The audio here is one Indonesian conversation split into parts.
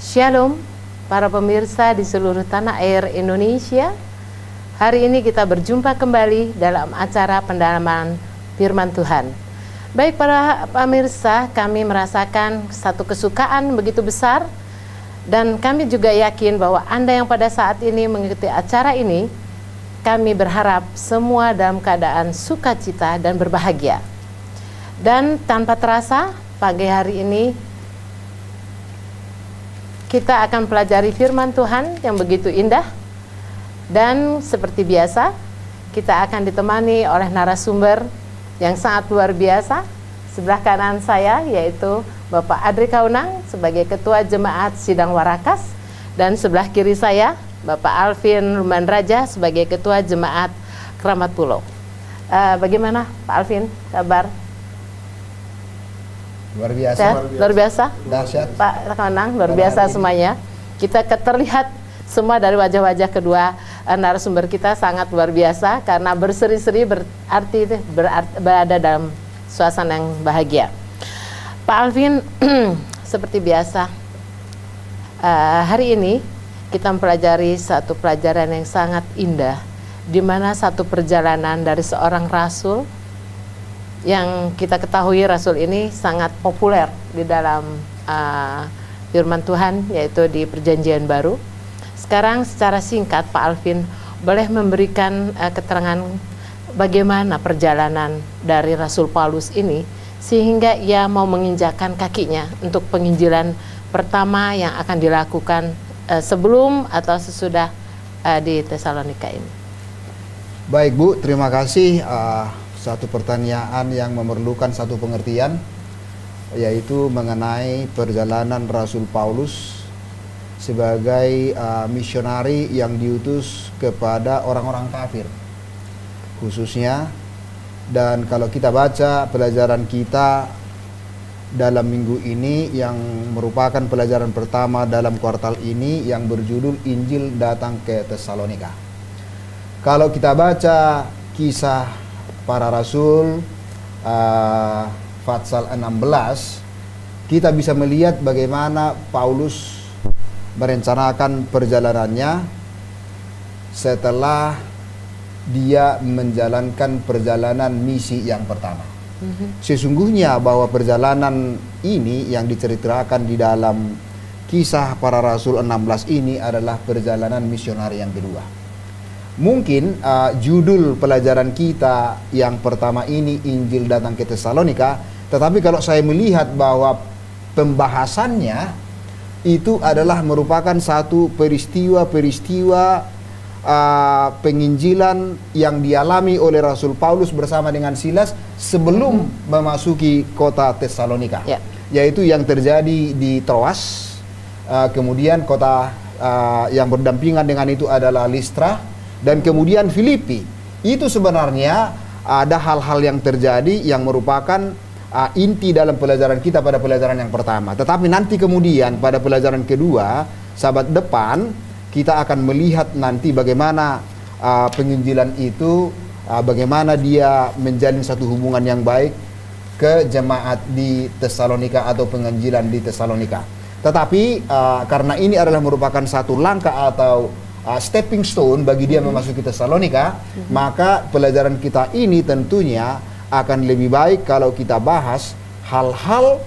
Shalom para pemirsa di seluruh tanah air Indonesia. Hari ini kita berjumpa kembali dalam acara pendalaman firman Tuhan. Baik para pemirsa, kami merasakan satu kesukaan begitu besar dan kami juga yakin bahwa Anda yang pada saat ini mengikuti acara ini, kami berharap semua dalam keadaan sukacita dan berbahagia. Dan tanpa terasa, pagi hari ini kita akan pelajari firman Tuhan yang begitu indah. Dan seperti biasa, kita akan ditemani oleh narasumber yang sangat luar biasa. Sebelah kanan saya yaitu Bapak Adri Kaunang sebagai Ketua Jemaat Sidang Warakas. Dan sebelah kiri saya Bapak Alvin Rumanraja sebagai Ketua Jemaat Keramat Pulau. Bagaimana Pak Alvin, kabar? Luar biasa. Luar biasa. Dahsyat. Pak Kaunang, luar biasa semuanya. Kita terlihat semua dari wajah-wajah kedua narasumber kita sangat luar biasa karena berseri-seri berarti berada dalam suasana yang bahagia. Pak Alvin, seperti biasa, hari ini kita mempelajari satu pelajaran yang sangat indah, di mana satu perjalanan dari seorang rasul yang kita ketahui rasul ini sangat populer di dalam firman Tuhan, yaitu di Perjanjian Baru. Sekarang secara singkat Pak Alvin boleh memberikan keterangan bagaimana perjalanan dari Rasul Paulus ini sehingga ia mau menginjakkan kakinya untuk penginjilan pertama yang akan dilakukan sebelum atau sesudah di Tesalonika ini. Baik Bu, terima kasih. Satu pertanyaan yang memerlukan satu pengertian, yaitu mengenai perjalanan Rasul Paulus sebagai misionari yang diutus kepada orang-orang kafir khususnya. Dan kalau kita baca pelajaran kita dalam minggu ini yang merupakan pelajaran pertama dalam kuartal ini yang berjudul Injil datang ke Tesalonika. Kalau kita baca kisah para rasul Fatsal 16, kita bisa melihat bagaimana Paulus merencanakan perjalanannya setelah dia menjalankan perjalanan misi yang pertama. Sesungguhnya bahwa perjalanan ini yang diceritakan di dalam kisah para rasul 16 ini adalah perjalanan misionari yang kedua. Mungkin judul pelajaran kita yang pertama ini Injil datang ke Tesalonika, tetapi kalau saya melihat bahwa pembahasannya itu adalah merupakan satu peristiwa-peristiwa penginjilan yang dialami oleh Rasul Paulus bersama dengan Silas sebelum memasuki kota Tesalonika, yaitu yang terjadi di Troas, kemudian kota yang berdampingan dengan itu adalah Listra, dan kemudian Filipi. Itu sebenarnya ada hal-hal yang terjadi yang merupakan inti dalam pelajaran kita pada pelajaran yang pertama. Tetapi nanti kemudian pada pelajaran kedua, sahabat depan, kita akan melihat nanti bagaimana penginjilan itu, bagaimana dia menjalin satu hubungan yang baik ke jemaat di Tesalonika atau penginjilan di Tesalonika. Tetapi karena ini adalah merupakan satu langkah atau stepping stone bagi dia memasuki Tesalonika, maka pelajaran kita ini tentunya akan lebih baik kalau kita bahas hal-hal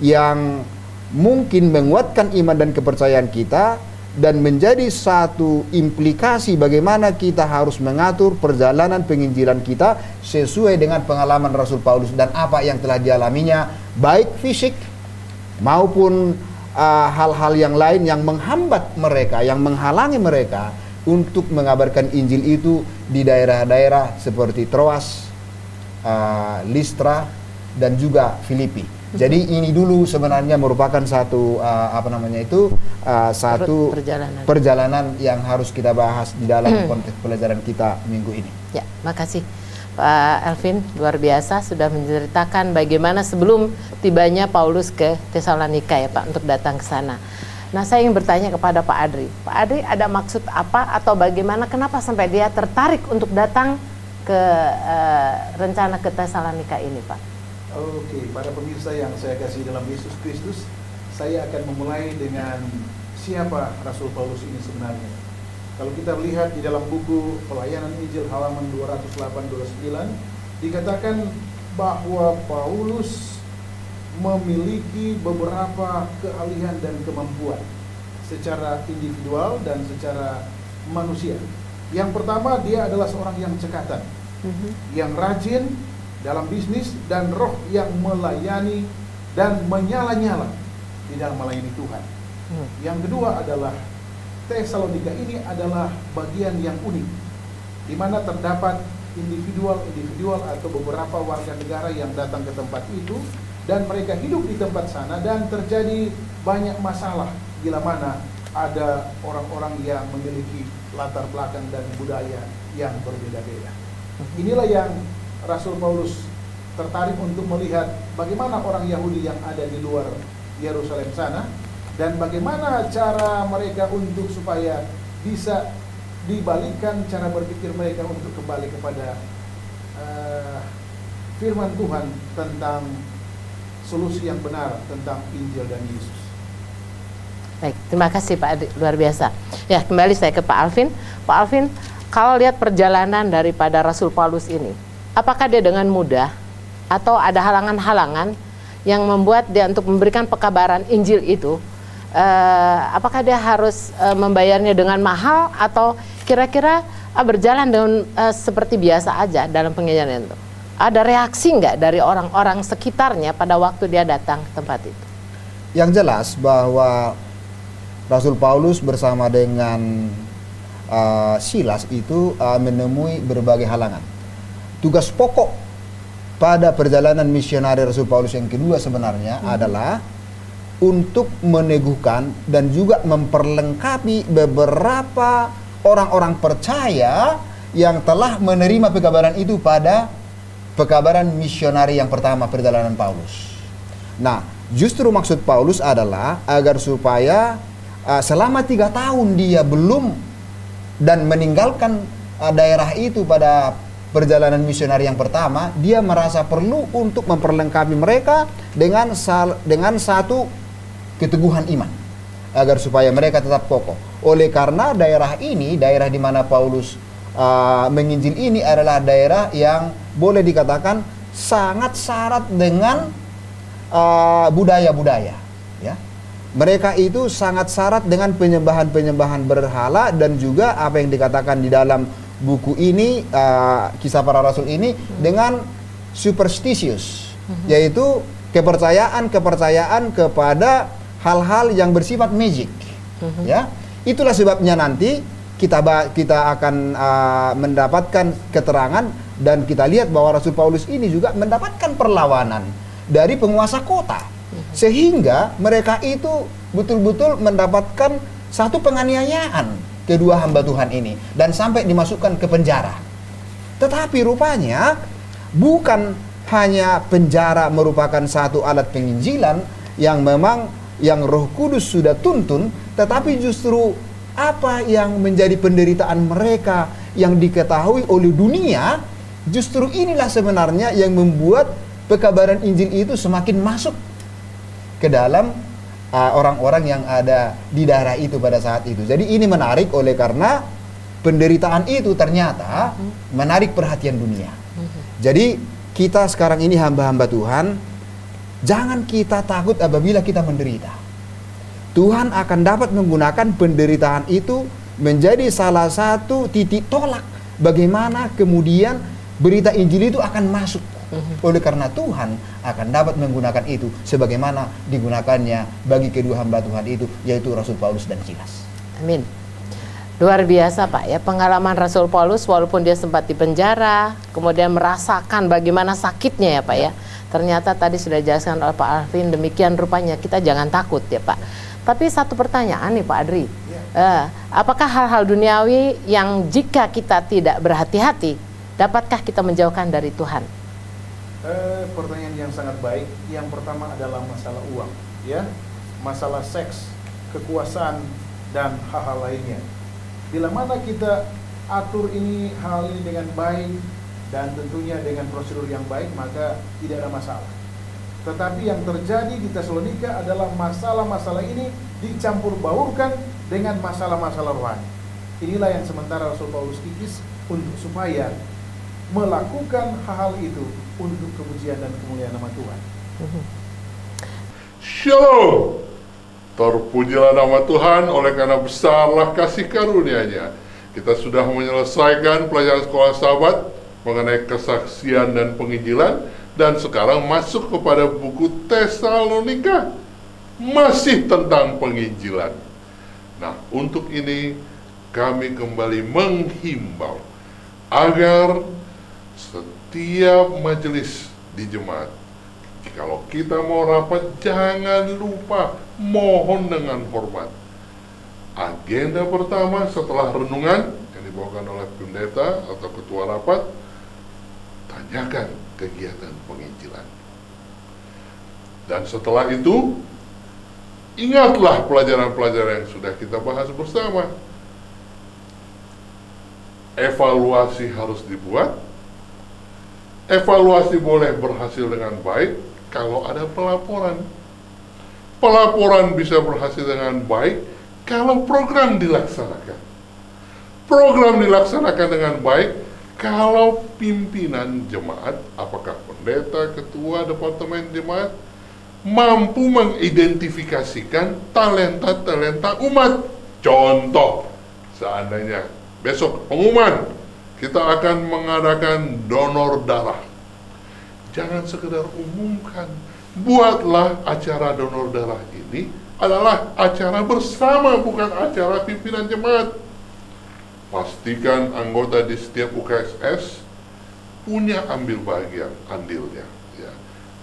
yang mungkin menguatkan iman dan kepercayaan kita dan menjadi satu implikasi bagaimana kita harus mengatur perjalanan penginjilan kita sesuai dengan pengalaman Rasul Paulus dan apa yang telah dialaminya, baik fisik maupun hal-hal yang lain yang menghambat mereka, yang menghalangi mereka untuk mengabarkan Injil itu di daerah-daerah seperti Troas, Listra, dan juga Filipi. Jadi ini dulu sebenarnya merupakan satu satu perjalanan yang harus kita bahas di dalam konteks pelajaran kita minggu ini. Ya, makasih Pak Alvin, luar biasa sudah menceritakan bagaimana sebelum tibanya Paulus ke Tesalonika ya Pak untuk datang ke sana. Nah, saya ingin bertanya kepada Pak Adri. Pak Adri, ada maksud apa atau bagaimana kenapa sampai dia tertarik untuk datang ke rencana ke Tesalonika ini, Pak? Oke, para pemirsa yang saya kasih dalam Yesus Kristus, saya akan memulai dengan siapa Rasul Paulus ini sebenarnya. Kalau kita lihat di dalam buku Pelayanan Injil halaman 208-209, dikatakan bahwa Paulus memiliki beberapa keahlian dan kemampuan secara individual dan secara manusia. Yang pertama, dia adalah seorang yang cekatan, yang rajin dalam bisnis, dan roh yang melayani dan menyala-nyala di dalam melayani Tuhan. Yang kedua adalah Tesalonika ini adalah bagian yang unik, di mana terdapat individual atau beberapa warga negara yang datang ke tempat itu, dan mereka hidup di tempat sana, dan terjadi banyak masalah bila mana ada orang-orang yang memiliki latar belakang dan budaya yang berbeda-beda. Inilah yang Rasul Paulus tertarik untuk melihat bagaimana orang Yahudi yang ada di luar Yerusalem sana, dan bagaimana cara mereka untuk supaya bisa dibalikkan cara berpikir mereka untuk kembali kepada firman Tuhan tentang solusi yang benar tentang Injil dan Yesus. Baik, terima kasih Pak Adri, luar biasa. Ya, kembali saya ke Pak Alvin. Pak Alvin, kalau lihat perjalanan daripada Rasul Paulus ini, apakah dia dengan mudah atau ada halangan-halangan yang membuat dia untuk memberikan pekabaran Injil itu? Apakah dia harus membayarnya dengan mahal atau kira-kira berjalan dengan seperti biasa aja dalam pengajaran itu? Ada reaksi nggak dari orang-orang sekitarnya pada waktu dia datang ke tempat itu? Yang jelas bahwa Rasul Paulus bersama dengan Silas itu menemui berbagai halangan. Tugas pokok pada perjalanan misionari Rasul Paulus yang kedua sebenarnya adalah untuk meneguhkan dan juga memperlengkapi beberapa orang-orang percaya yang telah menerima pekabaran itu pada pekabaran misionari yang pertama perjalanan Paulus. Nah, justru maksud Paulus adalah agar supaya selama 3 tahun dia belum dan meninggalkan daerah itu pada perjalanan misionari yang pertama, dia merasa perlu untuk memperlengkapi mereka dengan satu keteguhan iman, agar supaya mereka tetap kokoh. Oleh karena daerah ini, daerah di mana Paulus menginjil ini adalah daerah yang boleh dikatakan sangat syarat dengan budaya-budaya, ya. Mereka itu sangat syarat dengan penyembahan-penyembahan berhala, dan juga apa yang dikatakan di dalam buku ini, Kisah Para Rasul ini, dengan superstitious, yaitu kepercayaan kepada hal-hal yang bersifat magic, ya. Itulah sebabnya nanti kita akan mendapatkan keterangan, dan kita lihat bahwa Rasul Paulus ini juga mendapatkan perlawanan dari penguasa kota, sehingga mereka itu betul-betul mendapatkan satu penganiayaan kedua hamba Tuhan ini, dan sampai dimasukkan ke penjara. Tetapi rupanya bukan hanya penjara merupakan satu alat penginjilan yang memang yang Roh Kudus sudah tuntun, tetapi justru apa yang menjadi penderitaan mereka yang diketahui oleh dunia, justru inilah sebenarnya yang membuat pekabaran Injil itu semakin masuk ke dalam orang-orang yang ada di daerah itu pada saat itu. Jadi ini menarik oleh karena penderitaan itu ternyata menarik perhatian dunia. Jadi kita sekarang ini hamba-hamba Tuhan, jangan kita takut apabila kita menderita. Tuhan akan dapat menggunakan penderitaan itu menjadi salah satu titik tolak bagaimana kemudian berita Injil itu akan masuk. Oleh karena Tuhan akan dapat menggunakan itu sebagaimana digunakannya bagi kedua hamba Tuhan itu, yaitu Rasul Paulus dan Silas. Amin. Luar biasa Pak ya, pengalaman Rasul Paulus walaupun dia sempat di penjara, kemudian merasakan bagaimana sakitnya ya Pak ya. Ternyata tadi sudah dijelaskan oleh Pak Alvin, demikian rupanya kita jangan takut ya Pak. Tapi satu pertanyaan nih Pak Adri, apakah hal-hal duniawi yang jika kita tidak berhati-hati, dapatkah kita menjauhkan dari Tuhan? Pertanyaan yang sangat baik. Yang pertama adalah masalah uang, ya, masalah seks, kekuasaan, dan hal-hal lainnya. Bila mana kita atur hal ini dengan baik dan tentunya dengan prosedur yang baik, maka tidak ada masalah. Tetapi yang terjadi di Tesalonika adalah masalah-masalah ini dicampur baurkan dengan masalah-masalah rohani. Inilah yang sementara Rasul Paulus kikis untuk supaya melakukan hal-hal itu untuk kepujian dan kemuliaan nama Tuhan. Shalom. Terpujilah nama Tuhan oleh karena besarlah kasih karunia-Nya. Kita sudah menyelesaikan pelajaran sekolah sahabat mengenai kesaksian dan penginjilan, dan sekarang masuk kepada buku Tesalonika, masih tentang penginjilan. Nah, untuk ini kami kembali menghimbau agar setiap majelis di jemaat, kalau kita mau rapat, jangan lupa mohon dengan hormat. Agenda pertama setelah renungan yang dibawakan oleh pendeta atau ketua rapat, tanyakan kegiatan penginjilan. Dan setelah itu, ingatlah pelajaran-pelajaran yang sudah kita bahas bersama. Evaluasi harus dibuat. Evaluasi boleh berhasil dengan baik kalau ada pelaporan. Pelaporan bisa berhasil dengan baik kalau program dilaksanakan. Program dilaksanakan dengan baik kalau pimpinan jemaat, apakah pendeta, ketua, departemen jemaat, mampu mengidentifikasikan talenta-talenta umat. Contoh, seandainya besok pengumuman, kita akan mengadakan donor darah. Jangan sekedar umumkan, buatlah acara donor darah ini adalah acara bersama, bukan acara pimpinan jemaat. Pastikan anggota di setiap UKSS punya ambil bagian andilnya. Ya.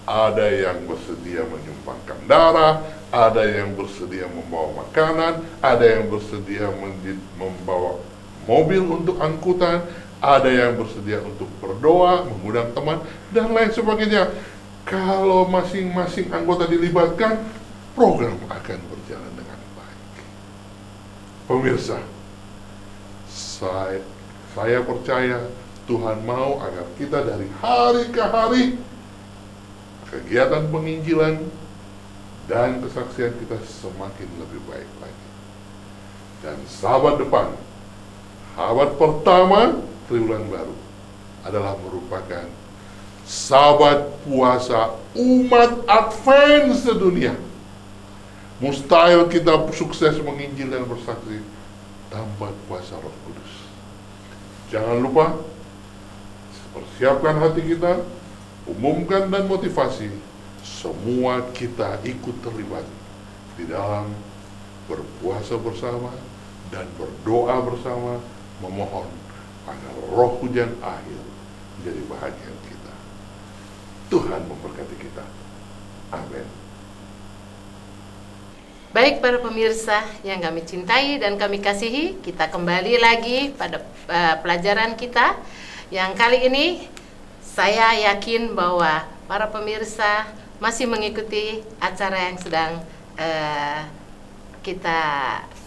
Ada yang bersedia menyumbangkan darah, ada yang bersedia membawa makanan, ada yang bersedia membawa mobil untuk angkutan, ada yang bersedia untuk berdoa, mengundang teman, dan lain sebagainya. Kalau masing-masing anggota dilibatkan, program akan berjalan dengan baik. Pemirsa, saya percaya Tuhan mau agar kita dari hari ke hari kegiatan penginjilan dan kesaksian kita semakin lebih baik lagi. Dan sahabat depan, sahabat pertama Triwulan Baru adalah merupakan sahabat puasa umat Advent sedunia. Mustahil kita sukses menginjil dan bersaksi tanpa kuasa Roh Kudus. Jangan lupa, persiapkan hati kita, umumkan dan motivasi, semua kita ikut terlibat di dalam berpuasa bersama dan berdoa bersama, memohon agar roh hujan akhir menjadi bahagian kita. Tuhan memberkati kita. Amin. Baik para pemirsa yang kami cintai dan kami kasihi, kita kembali lagi pada pelajaran kita yang kali ini. Saya yakin bahwa para pemirsa masih mengikuti acara yang sedang kita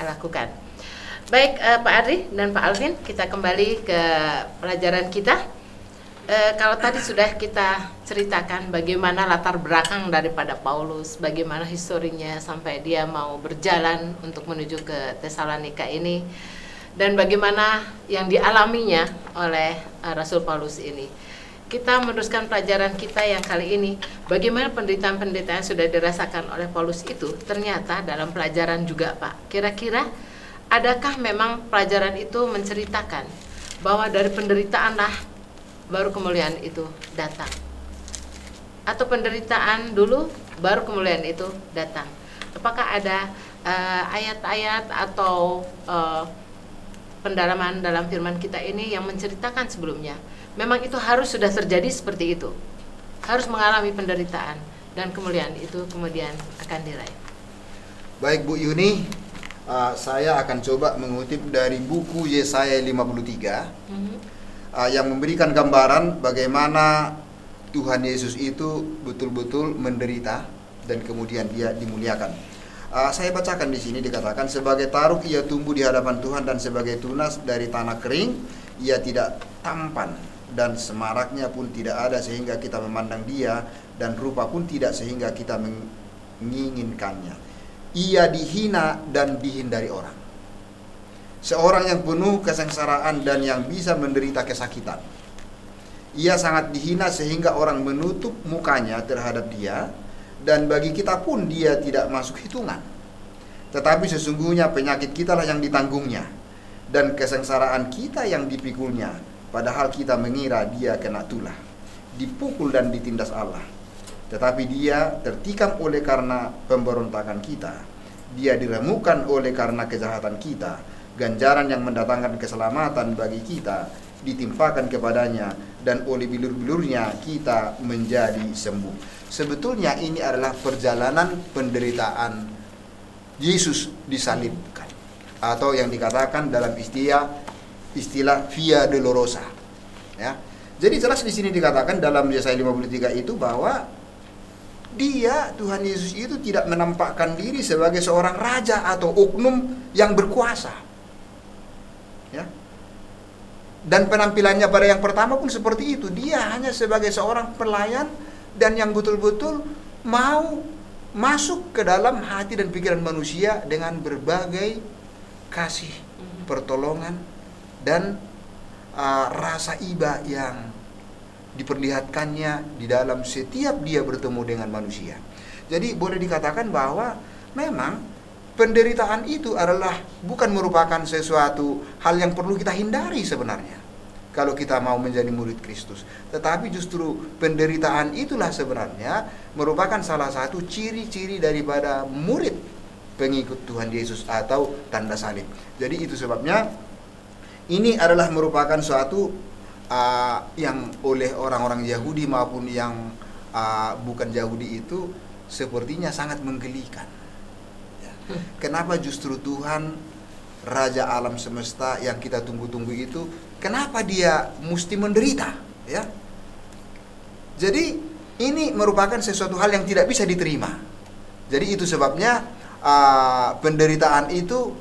lakukan. Baik Pak Adri dan Pak Alvin, kita kembali ke pelajaran kita. Kalau tadi sudah kita ceritakan bagaimana latar belakang daripada Paulus, bagaimana historinya sampai dia mau berjalan untuk menuju ke Tesalonika ini, dan bagaimana yang dialaminya oleh Rasul Paulus ini. Kita meneruskan pelajaran kita yang kali ini, bagaimana penderitaan-penderitaan yang sudah dirasakan oleh Paulus itu ternyata dalam pelajaran juga Pak. Kira-kira adakah memang pelajaran itu menceritakan bahwa dari penderitaan baru kemuliaan itu datang, atau penderitaan dulu baru kemuliaan itu datang? Apakah ada ayat-ayat atau pendalaman dalam firman kita ini yang menceritakan sebelumnya memang itu harus sudah terjadi seperti itu, harus mengalami penderitaan dan kemuliaan itu kemudian akan diraih? Baik Bu Yuni, saya akan coba mengutip dari buku Yesaya 53 yang memberikan gambaran bagaimana Tuhan Yesus itu betul-betul menderita dan kemudian dia dimuliakan. Saya bacakan di sini, dikatakan, sebagai taruk ia tumbuh di hadapan Tuhan dan sebagai tunas dari tanah kering ia tidak tampan dan semaraknya pun tidak ada sehingga kita memandang dia, dan rupa pun tidak sehingga kita menginginkannya. Ia dihina dan dihindari orang. Seorang yang penuh kesengsaraan dan yang bisa menderita kesakitan. Ia sangat dihina sehingga orang menutup mukanya terhadap dia, dan bagi kita pun dia tidak masuk hitungan. Tetapi sesungguhnya penyakit kita lah yang ditanggungnya, dan kesengsaraan kita yang dipikulnya, padahal kita mengira dia kena tulah, dipukul dan ditindas Allah. Tetapi dia tertikam oleh karena pemberontakan kita, dia diremukkan oleh karena kejahatan kita. Ganjaran yang mendatangkan keselamatan bagi kita ditimpakan kepadanya, dan oleh bilur-bilurnya kita menjadi sembuh. Sebetulnya ini adalah perjalanan penderitaan Yesus disalibkan, atau yang dikatakan dalam istilah Via Dolorosa. Ya. Jadi jelas di sini dikatakan dalam Yesaya 53 itu bahwa dia, Tuhan Yesus itu tidak menampakkan diri sebagai seorang raja atau oknum yang berkuasa. Ya. Dan penampilannya pada yang pertama pun seperti itu. Dia hanya sebagai seorang pelayan dan yang betul-betul mau masuk ke dalam hati dan pikiran manusia dengan berbagai kasih, pertolongan, dan rasa iba yang diperlihatkannya di dalam setiap dia bertemu dengan manusia. Jadi boleh dikatakan bahwa memang penderitaan itu adalah bukan merupakan sesuatu hal yang perlu kita hindari sebenarnya kalau kita mau menjadi murid Kristus. Tetapi justru penderitaan itulah sebenarnya merupakan salah satu ciri-ciri daripada murid pengikut Tuhan Yesus atau tanda salib. Jadi itu sebabnya ini adalah merupakan suatu yang oleh orang-orang Yahudi maupun yang bukan Yahudi itu sepertinya sangat menggelikan. Kenapa justru Tuhan, Raja alam semesta yang kita tunggu-tunggu itu, kenapa dia mesti menderita? Ya. Jadi ini merupakan sesuatu hal yang tidak bisa diterima. Jadi itu sebabnya penderitaan itu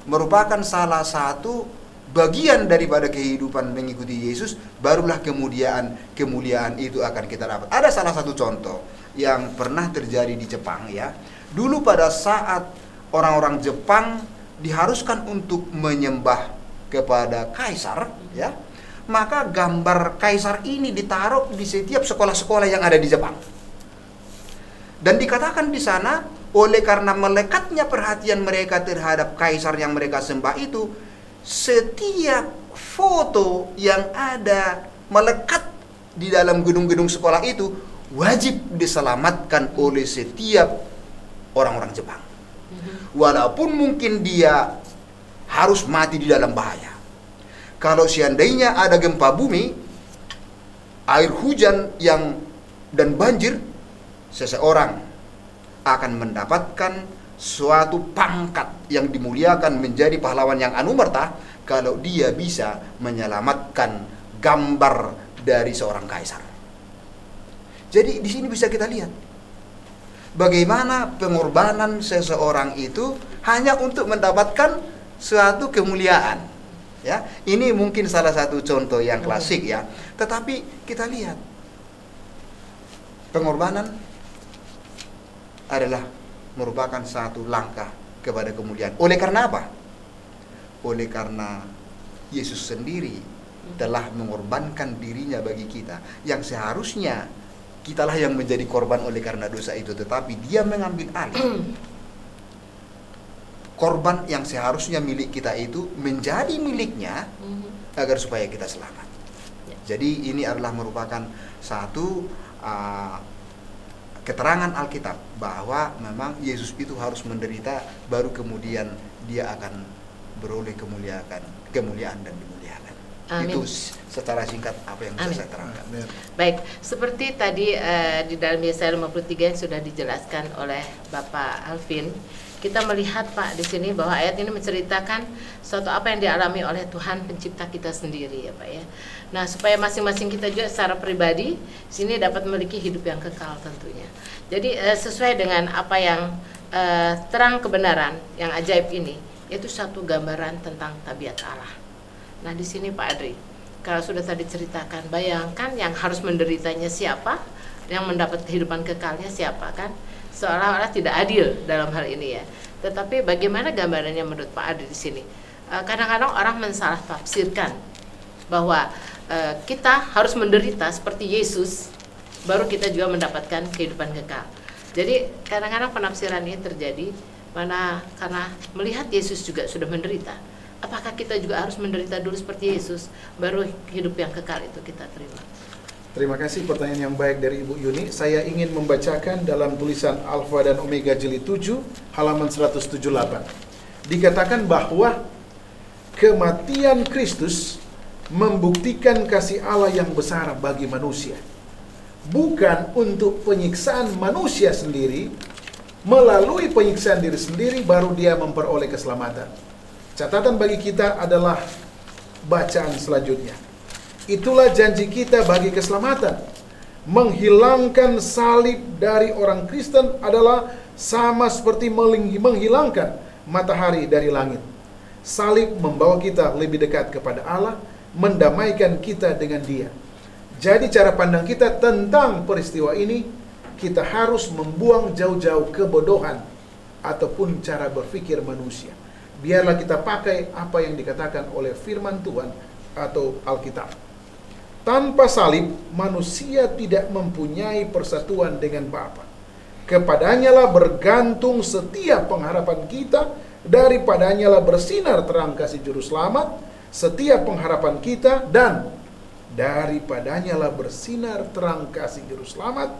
merupakan salah satu bagian daripada kehidupan mengikuti Yesus. Barulah kemuliaan itu akan kita dapat. Ada salah satu contoh yang pernah terjadi di Jepang, ya. Dulu pada saat orang-orang Jepang diharuskan untuk menyembah kepada kaisar, ya, maka gambar kaisar ini ditaruh di setiap sekolah-sekolah yang ada di Jepang. Dan dikatakan di sana, oleh karena melekatnya perhatian mereka terhadap kaisar yang mereka sembah itu, setiap foto yang ada melekat di dalam gedung-gedung sekolah itu wajib diselamatkan oleh setiap orang-orang Jepang. Walaupun mungkin dia harus mati di dalam bahaya. Kalau seandainya ada gempa bumi, air hujan dan banjir, seseorang akan mendapatkan suatu pangkat yang dimuliakan menjadi pahlawan yang anumerta kalau dia bisa menyelamatkan gambar dari seorang kaisar. Jadi di sini bisa kita lihat bagaimana pengorbanan seseorang itu hanya untuk mendapatkan suatu kemuliaan. Ya, ini mungkin salah satu contoh yang klasik, ya. Tetapi kita lihat pengorbanan adalah merupakan satu langkah kepada kemuliaan. Oleh karena apa? Oleh karena Yesus sendiri telah mengorbankan dirinya bagi kita, yang seharusnya kitalah yang menjadi korban oleh karena dosa itu, tetapi dia mengambil alih. Korban yang seharusnya milik kita itu menjadi miliknya agar supaya kita selamat. Jadi ini adalah merupakan satu keterangan Alkitab bahwa memang Yesus itu harus menderita, baru kemudian dia akan beroleh kemuliaan dan dimuliakan. Amin. Itu secara singkat apa yang bisa saya terangkan. Amin. Baik, seperti tadi di dalam Yesaya 53 yang sudah dijelaskan oleh Bapak Alvin, kita melihat Pak di sini bahwa ayat ini menceritakan suatu apa yang dialami oleh Tuhan pencipta kita sendiri, ya Pak, ya. Nah, supaya masing-masing kita juga secara pribadi sini dapat memiliki hidup yang kekal tentunya. Jadi sesuai dengan apa yang terang kebenaran yang ajaib ini, itu satu gambaran tentang tabiat Allah. Nah, di sini Pak Adri, Kalau sudah tadi ceritakan, bayangkan yang harus menderitanya siapa, yang mendapat kehidupan kekalnya siapa, kan? Seolah-olah tidak adil dalam hal ini ya. Tetapi bagaimana gambarannya menurut Pak Adi di sini? Kadang-kadang orang mensalah tafsirkan bahwa kita harus menderita seperti Yesus, baru kita juga mendapatkan kehidupan kekal. Jadi kadang-kadang penafsiran ini terjadi karena melihat Yesus juga sudah menderita. Apakah kita juga harus menderita dulu seperti Yesus, baru hidup yang kekal itu kita terima? Terima kasih, pertanyaan yang baik dari Ibu Yuni. Saya ingin membacakan dalam tulisan Alfa dan Omega jilid 7 halaman 178. Dikatakan bahwa kematian Kristus membuktikan kasih Allah yang besar bagi manusia. Bukan untuk penyiksaan manusia sendiri, melalui penyiksaan diri sendiri baru dia memperoleh keselamatan. Catatan bagi kita adalah bacaan selanjutnya. Itulah janji kita bagi keselamatan. Menghilangkan salib dari orang Kristen adalah sama seperti menghilangkan matahari dari langit. Salib membawa kita lebih dekat kepada Allah, mendamaikan kita dengan Dia. Jadi cara pandang kita tentang peristiwa ini, kita harus membuang jauh-jauh kebodohan ataupun cara berpikir manusia. Biarlah kita pakai apa yang dikatakan oleh firman Tuhan atau Alkitab. Tanpa salib, manusia tidak mempunyai persatuan dengan Bapa. Kepadanyalah bergantung setiap pengharapan kita, daripadanyalah bersinar terang kasih juru selamat setiap pengharapan kita, dan daripadanyalah bersinar terang kasih juru selamat.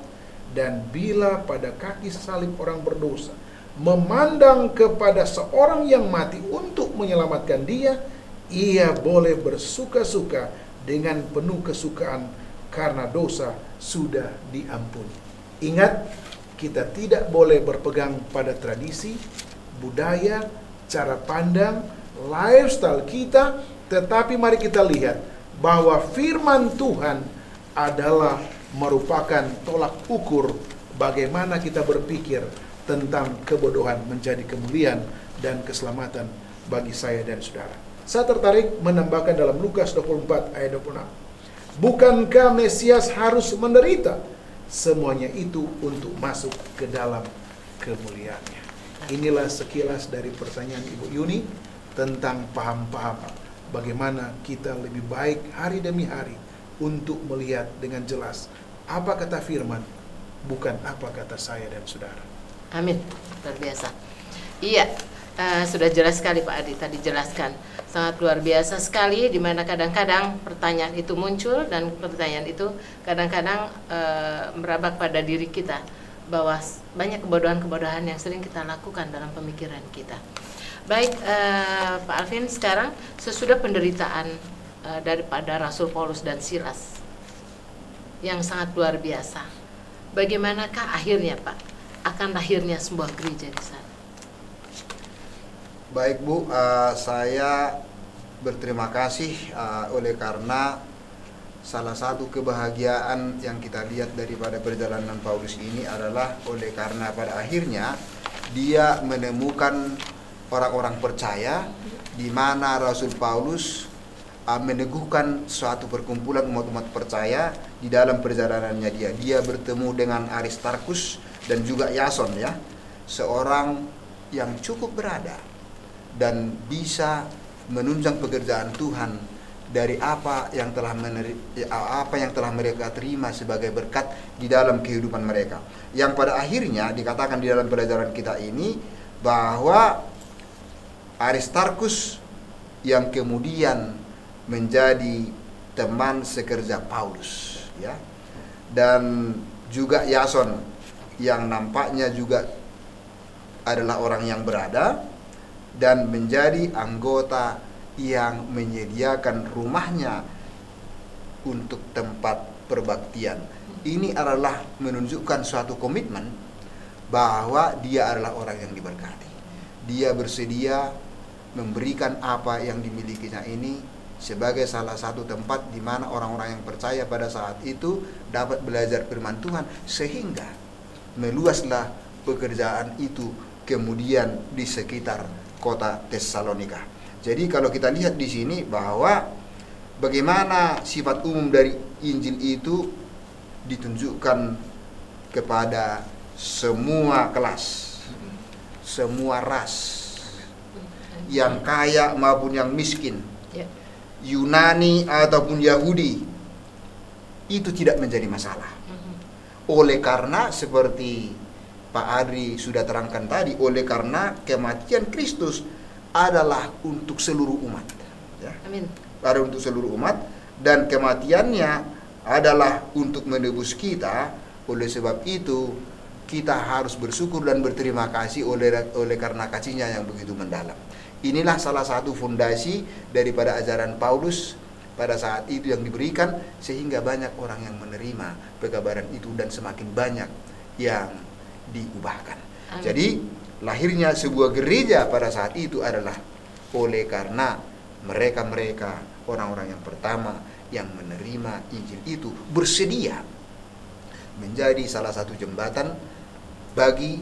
Dan bila pada kaki salib orang berdosa memandang kepada seorang yang mati untuk menyelamatkan dia, ia boleh bersuka-suka dengan penuh kesukaan karena dosa sudah diampuni. Ingat, kita tidak boleh berpegang pada tradisi, budaya, cara pandang, lifestyle kita, tetapi mari kita lihat bahwa firman Tuhan adalah merupakan tolak ukur bagaimana kita berpikir tentang kebodohan menjadi kemuliaan dan keselamatan bagi saya dan saudara. Saya tertarik menambahkan dalam Lukas 24 ayat 26. Bukankah Mesias harus menderita? Semuanya itu untuk masuk ke dalam kemuliaannya. Inilah sekilas dari pertanyaan Ibu Yuni tentang paham-paham bagaimana kita lebih baik hari demi hari untuk melihat dengan jelas apa kata firman, bukan apa kata saya dan saudara. Amin, luar biasa. Iya, sudah jelas sekali Pak Adi tadi jelaskan. Sangat luar biasa sekali, di mana kadang-kadang pertanyaan itu muncul dan pertanyaan itu kadang-kadang merabak pada diri kita, bahwa banyak kebodohan-kebodohan yang sering kita lakukan dalam pemikiran kita. Baik, Pak Alvin, sekarang sesudah penderitaan daripada Rasul Paulus dan Silas yang sangat luar biasa, bagaimanakah akhirnya Pak? Akan lahirnya sebuah gereja di sana. Baik Bu, saya berterima kasih oleh karena salah satu kebahagiaan yang kita lihat daripada perjalanan Paulus ini adalah oleh karena pada akhirnya dia menemukan orang-orang percaya, di mana Rasul Paulus meneguhkan suatu perkumpulan umat-umat percaya di dalam perjalanannya dia. Dia bertemu dengan Aristarkus dan juga Yason, ya, seorang yang cukup berada dan bisa menunjang pekerjaan Tuhan dari apa yang telah mereka terima sebagai berkat di dalam kehidupan mereka. Yang pada akhirnya dikatakan di dalam pelajaran kita ini bahwa Aristarkus yang kemudian menjadi teman sekerja Paulus, ya, dan juga Yason yang nampaknya juga adalah orang yang berada dan menjadi anggota yang menyediakan rumahnya untuk tempat perbaktian. Ini adalah menunjukkan suatu komitmen bahwa dia adalah orang yang diberkati. Dia bersedia memberikan apa yang dimilikinya ini sebagai salah satu tempat di mana orang-orang yang percaya pada saat itu dapat belajar firman Tuhan, sehingga meluaslah pekerjaan itu kemudian di sekitar kota Tesalonika. Jadi kalau kita lihat di sini bahwa bagaimana sifat umum dari Injil itu ditunjukkan kepada semua kelas, semua ras, yang kaya maupun yang miskin, Yunani ataupun Yahudi, itu tidak menjadi masalah. Oleh karena seperti Pak Adri sudah terangkan tadi, oleh karena kematian Kristus adalah untuk seluruh umat, ya. Amin. Ada untuk seluruh umat, dan kematiannya adalah untuk menebus kita. Oleh sebab itu kita harus bersyukur dan berterima kasih oleh karena kasih-Nya yang begitu mendalam. Inilah salah satu fondasi daripada ajaran Paulus pada saat itu yang diberikan, sehingga banyak orang yang menerima pekabaran itu dan semakin banyak yang diubahkan. Amin. Jadi lahirnya sebuah gereja pada saat itu adalah oleh karena mereka orang-orang yang pertama yang menerima Injil itu bersedia menjadi salah satu jembatan bagi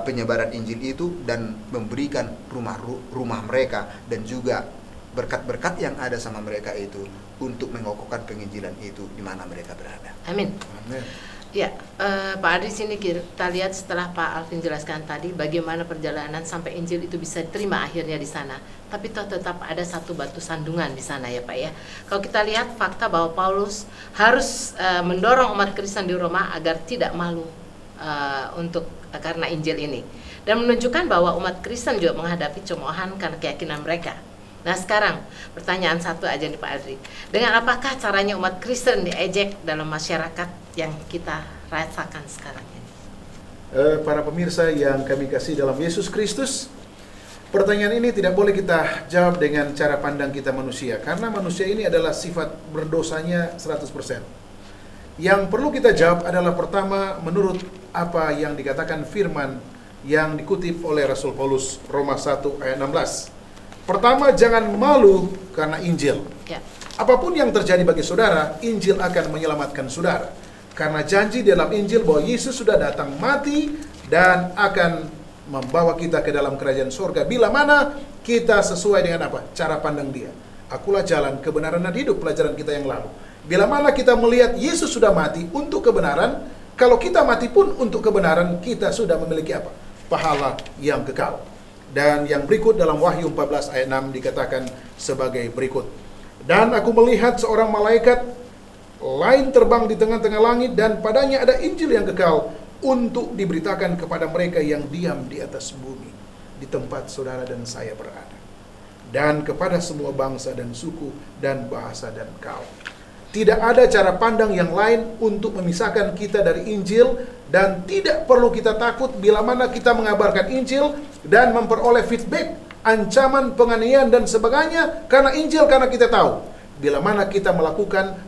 penyebaran Injil itu dan memberikan rumah mereka dan juga berkat-berkat yang ada sama mereka itu untuk mengokohkan penginjilan itu di mana mereka berada. Amin. Amin. Ya, Pak Adri, sini kita lihat setelah Pak Alvin jelaskan tadi bagaimana perjalanan sampai Injil itu bisa diterima akhirnya di sana. Tapi tetap ada satu batu sandungan di sana ya Pak ya. Kalau kita lihat fakta bahwa Paulus harus mendorong umat Kristen di Roma agar tidak malu karena Injil ini, dan menunjukkan bahwa umat Kristen juga menghadapi cemoohan karena keyakinan mereka. Nah sekarang pertanyaan satu aja nih Pak Adri, dengan apakah caranya umat Kristen diejek dalam masyarakat yang kita rasakan sekarang ini? Para pemirsa yang kami kasih dalam Yesus Kristus, pertanyaan ini tidak boleh kita jawab dengan cara pandang kita manusia, karena manusia ini adalah sifat berdosanya 100%. Yang perlu kita jawab adalah pertama, menurut apa yang dikatakan firman yang dikutip oleh Rasul Paulus, Roma 1 ayat 16. Pertama, jangan malu karena Injil. Ya. Apapun yang terjadi bagi saudara, Injil akan menyelamatkan saudara. Karena janji dalam Injil bahwa Yesus sudah datang mati dan akan membawa kita ke dalam kerajaan surga. Bila mana kita sesuai dengan apa? Cara pandang Dia. Akulah jalan, kebenaran dan hidup, pelajaran kita yang lalu. Bila mana kita melihat Yesus sudah mati untuk kebenaran, kalau kita mati pun untuk kebenaran, kita sudah memiliki apa? Pahala yang kekal. Dan yang berikut dalam Wahyu 14 ayat 6 dikatakan sebagai berikut. Dan aku melihat seorang malaikat lain terbang di tengah-tengah langit, dan padanya ada Injil yang kekal untuk diberitakan kepada mereka yang diam di atas bumi, di tempat saudara dan saya berada, dan kepada semua bangsa dan suku dan bahasa dan kaum. Tidak ada cara pandang yang lain untuk memisahkan kita dari Injil, dan tidak perlu kita takut bila mana kita mengabarkan Injil dan memperoleh feedback, ancaman, penganiayaan dan sebagainya karena Injil, karena kita tahu bila mana kita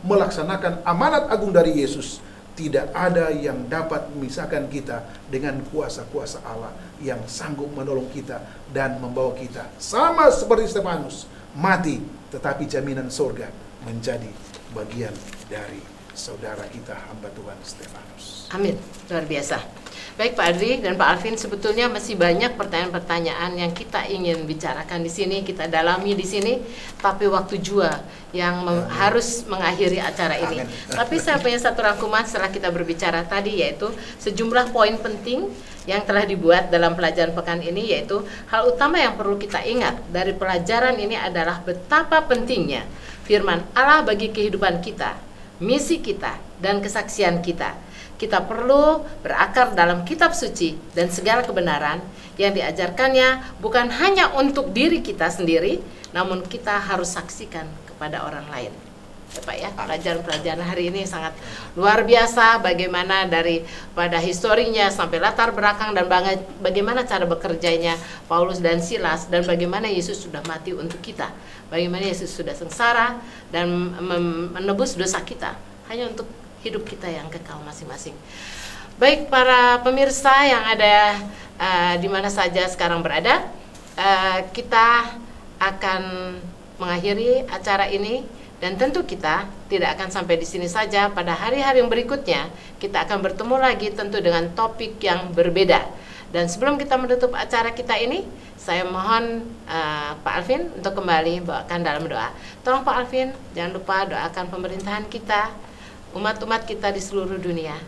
melaksanakan amanat agung dari Yesus, tidak ada yang dapat memisahkan kita dengan kuasa-kuasa Allah yang sanggup menolong kita dan membawa kita sama seperti Stefanus, mati tetapi jaminan surga menjadi bagian dari saudara kita, hamba Tuhan Stefanus. Amin, luar biasa. Baik Pak Adri dan Pak Alvin, sebetulnya masih banyak pertanyaan-pertanyaan yang kita ingin bicarakan di sini, kita dalami di sini, tapi waktu juga yang harus mengakhiri acara ini. Amin. Tapi saya punya satu rangkuman setelah kita berbicara tadi, yaitu sejumlah poin penting yang telah dibuat dalam pelajaran pekan ini, yaitu hal utama yang perlu kita ingat dari pelajaran ini adalah betapa pentingnya firman Allah bagi kehidupan kita, misi kita, dan kesaksian kita. Kita perlu berakar dalam kitab suci dan segala kebenaran yang diajarkannya bukan hanya untuk diri kita sendiri, namun kita harus saksikan kepada orang lain. Ya Pak ya, pelajaran-pelajaran hari ini sangat luar biasa, bagaimana dari pada historinya sampai latar belakang dan bagaimana cara bekerjanya Paulus dan Silas, dan bagaimana Yesus sudah mati untuk kita, bagaimana Yesus sudah sengsara dan menebus dosa kita hanya untuk hidup kita yang kekal masing-masing. Baik para pemirsa yang ada di mana saja sekarang berada, kita akan mengakhiri acara ini, dan tentu kita tidak akan sampai di sini saja. Pada hari-hari yang berikutnya kita akan bertemu lagi tentu dengan topik yang berbeda, Dan sebelum kita menutup acara kita ini, saya mohon Pak Alvin untuk kembali bawakan dalam doa. Tolong Pak Alvin, jangan lupa doakan pemerintahan kita, umat-umat kita di seluruh dunia.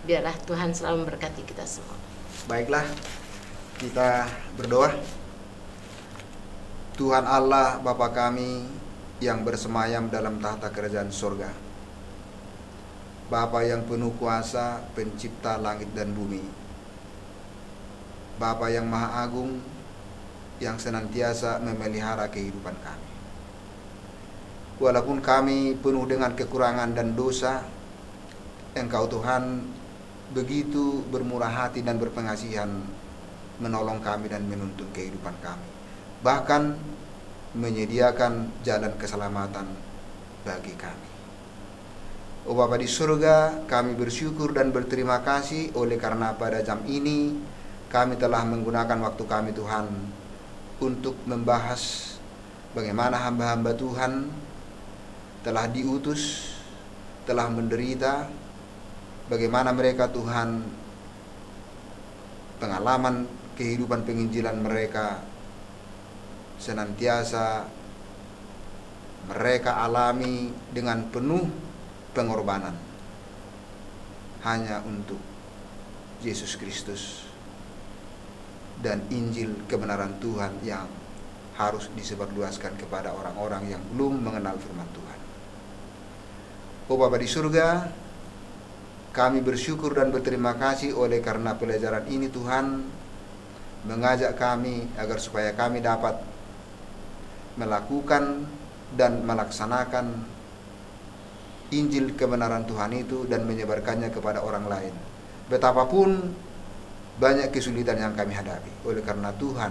Biarlah Tuhan selalu memberkati kita semua. Baiklah, kita berdoa. Tuhan Allah Bapa kami yang bersemayam dalam tahta kerajaan surga, Bapa yang penuh kuasa, pencipta langit dan bumi, Bapa yang maha agung, yang senantiasa memelihara kehidupan kami. Walaupun kami penuh dengan kekurangan dan dosa, Engkau Tuhan begitu bermurah hati dan berpengasihan menolong kami dan menuntun kehidupan kami. Bahkan menyediakan jalan keselamatan bagi kami. Oh Bapa di surga, kami bersyukur dan berterima kasih oleh karena pada jam ini kami telah menggunakan waktu kami Tuhan untuk membahas bagaimana hamba-hamba Tuhan telah diutus, telah menderita, bagaimana mereka Tuhan pengalaman kehidupan penginjilan mereka senantiasa mereka alami dengan penuh pengorbanan hanya untuk Yesus Kristus dan Injil kebenaran Tuhan yang harus disebarluaskan kepada orang-orang yang belum mengenal firman Tuhan. Oh Bapa di surga, kami bersyukur dan berterima kasih oleh karena pelajaran ini Tuhan mengajak kami agar supaya kami dapat melakukan dan melaksanakan Injil kebenaran Tuhan itu dan menyebarkannya kepada orang lain. Betapapun banyak kesulitan yang kami hadapi, oleh karena Tuhan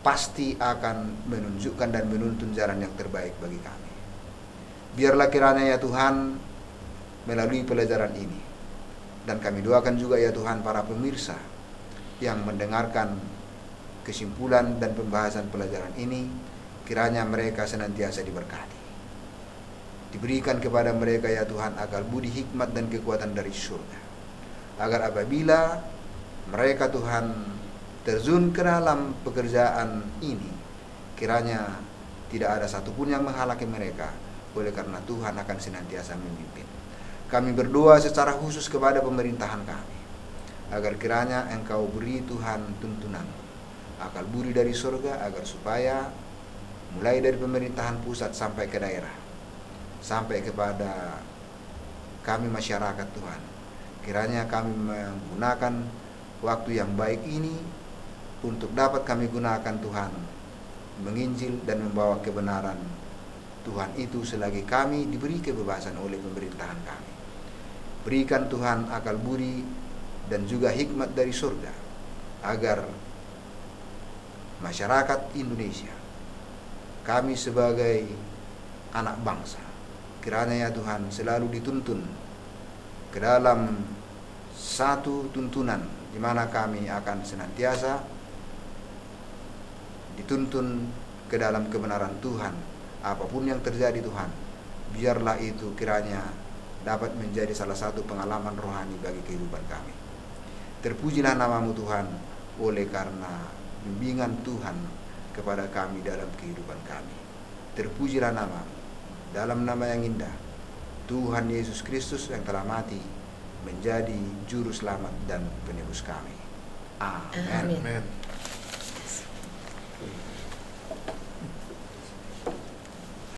pasti akan menunjukkan dan menuntun jalan yang terbaik bagi kami. Biarlah kiranya ya Tuhan melalui pelajaran ini, dan kami doakan juga ya Tuhan para pemirsa yang mendengarkan kesimpulan dan pembahasan pelajaran ini, kiranya mereka senantiasa diberkati. Diberikan kepada mereka ya Tuhan akal budi, hikmat dan kekuatan dari surga, agar apabila mereka Tuhan terjun ke dalam pekerjaan ini, kiranya tidak ada satupun yang menghalangi mereka, oleh karena Tuhan akan senantiasa memimpin. Kami berdoa secara khusus kepada pemerintahan kami, agar kiranya Engkau beri Tuhan tuntunan akal budi dari surga, agar supaya mulai dari pemerintahan pusat sampai ke daerah, sampai kepada kami masyarakat Tuhan, kiranya kami menggunakan waktu yang baik ini untuk dapat kami gunakan Tuhan menginjil dan membawa kebenaran Tuhan itu selagi kami diberi kebebasan oleh pemerintahan kami. Berikan Tuhan akal budi dan juga hikmat dari surga, agar masyarakat Indonesia, kami sebagai anak bangsa, kiranya ya Tuhan selalu dituntun ke dalam satu tuntunan di mana kami akan senantiasa dituntun ke dalam kebenaran Tuhan. Apapun yang terjadi Tuhan, biarlah itu kiranya dapat menjadi salah satu pengalaman rohani bagi kehidupan kami. Terpujilah namamu Tuhan, oleh karena bimbingan Tuhan kepada kami dalam kehidupan kami. Terpujilah namamu, dalam nama yang indah, Tuhan Yesus Kristus yang telah mati menjadi juru selamat dan penebus kami. Amin. Amin.